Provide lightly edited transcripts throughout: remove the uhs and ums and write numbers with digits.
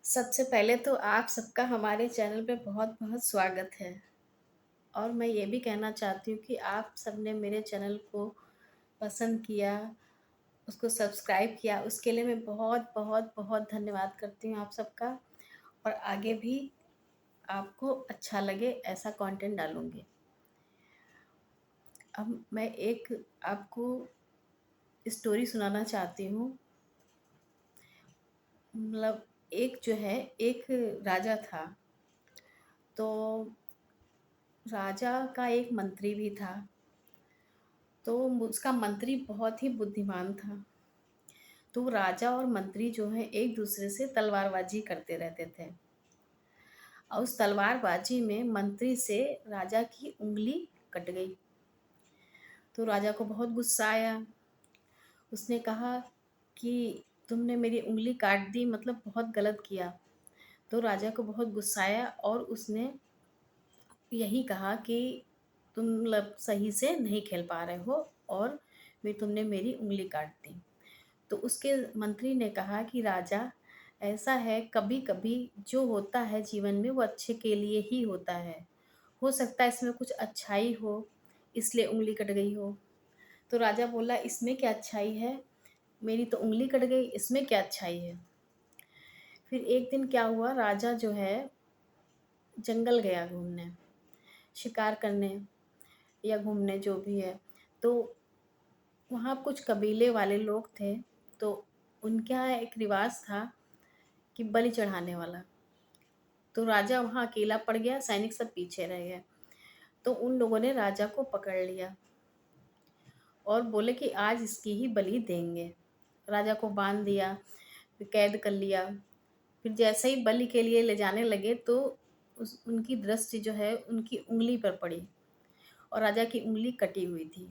सबसे पहले तो आप सबका हमारे चैनल पे बहुत-बहुत स्वागत है और मैं ये भी कहना चाहती हूँ कि आप सबने मेरे चैनल को पसंद किया, उसको सब्सक्राइब किया, उसके लिए मैं बहुत धन्यवाद करती हूँ आप सबका और आगे भी आपको अच्छा लगे ऐसा कंटेंट डालूँगी। अब मैं एक आपको स्टोरी सुनाना चाहती हूँ। मतलब एक जो है, एक राजा था, तो राजा का एक मंत्री भी था। तो उसका मंत्री बहुत ही बुद्धिमान था। तो राजा और मंत्री जो है एक दूसरे से तलवारबाजी करते रहते थे और उस तलवारबाजी में मंत्री से राजा की उंगली कट गई। तो राजा को बहुत गुस्सा आया। उसने कहा कि तुमने मेरी उंगली काट दी, मतलब बहुत गलत किया। तो राजा को बहुत गुस्सा आया और उसने यही कहा कि तुम मतलब सही से नहीं खेल पा रहे हो और फिर तुमने मेरी उंगली काट दी। तो उसके मंत्री ने कहा कि राजा, ऐसा है, कभी कभी जो होता है जीवन में वो अच्छे के लिए ही होता है। हो सकता है इसमें कुछ अच्छाई हो, इसलिए उंगली कट गई हो। तो राजा बोला, इसमें क्या अच्छाई है, मेरी तो उंगली कट गई, इसमें क्या अच्छाई है। फिर एक दिन क्या हुआ, राजा जो है जंगल गया घूमने, शिकार करने या घूमने जो भी है। तो वहाँ कुछ कबीले वाले लोग थे। तो उनके यहाँ एक रिवाज था कि बलि चढ़ाने वाला। तो राजा वहाँ अकेला पड़ गया, सैनिक सब पीछे रह गए। तो उन लोगों ने राजा को पकड़ लिया और बोले कि आज इसकी ही बलि देंगे। राजा को बांध दिया, फिर कैद कर लिया। फिर जैसे ही बलि के लिए ले जाने लगे तो उस उनकी दृष्टि जो है उनकी उंगली पर पड़ी और राजा की उंगली कटी हुई थी।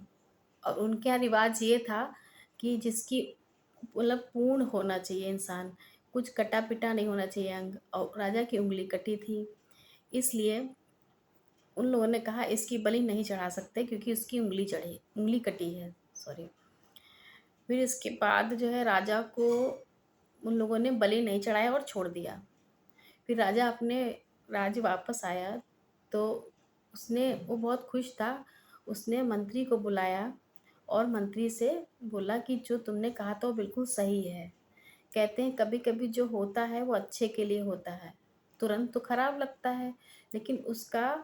और उनके यहाँ रिवाज ये था कि जिसकी मतलब पूर्ण होना चाहिए इंसान, कुछ कटा पिटा नहीं होना चाहिए अंग, और राजा की उंगली कटी थी। इसलिए उन लोगों ने कहा इसकी बलि नहीं चढ़ा सकते क्योंकि उसकी उंगली कटी है, सॉरी। फिर इसके बाद जो है राजा को उन लोगों ने बलि नहीं चढ़ाया और छोड़ दिया। फिर राजा अपने राज्य वापस आया। तो उसने वो बहुत खुश था। उसने मंत्री को बुलाया और मंत्री से बोला कि जो तुमने कहा था वो बिल्कुल सही है। कहते हैं कभी कभी जो होता है वो अच्छे के लिए होता है। तुरंत तो खराब लगता है, लेकिन उसका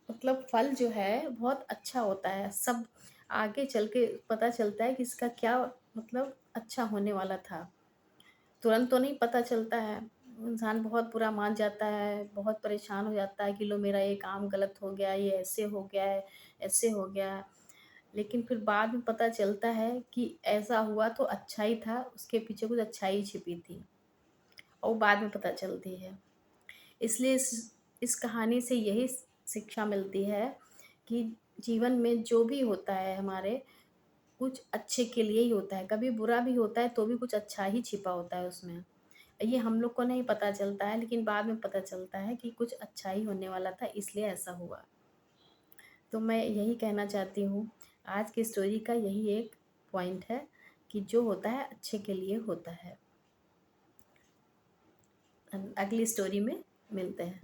मतलब फल जो है बहुत अच्छा होता है। सब आगे चल के पता चलता है कि इसका क्या मतलब अच्छा होने वाला था। तुरंत तो नहीं पता चलता है। इंसान बहुत बुरा मान जाता है, बहुत परेशान हो जाता है कि लो मेरा ये काम गलत हो गया, ये ऐसे हो गया है, ऐसे हो गया है। लेकिन फिर बाद में पता चलता है कि ऐसा हुआ तो अच्छा ही था, उसके पीछे कुछ अच्छाई छिपी थी और वो बाद में पता चलती है। इसलिए इस कहानी से यही शिक्षा मिलती है कि जीवन में जो भी होता है हमारे, कुछ अच्छे के लिए ही होता है। कभी बुरा भी होता है तो भी कुछ अच्छा ही छिपा होता है उसमें। ये हम लोग को नहीं पता चलता है, लेकिन बाद में पता चलता है कि कुछ अच्छा ही होने वाला था, इसलिए ऐसा हुआ। तो मैं यही कहना चाहती हूँ, आज की स्टोरी का यही एक पॉइंट है कि जो होता है अच्छे के लिए होता है। अगली स्टोरी में मिलते हैं।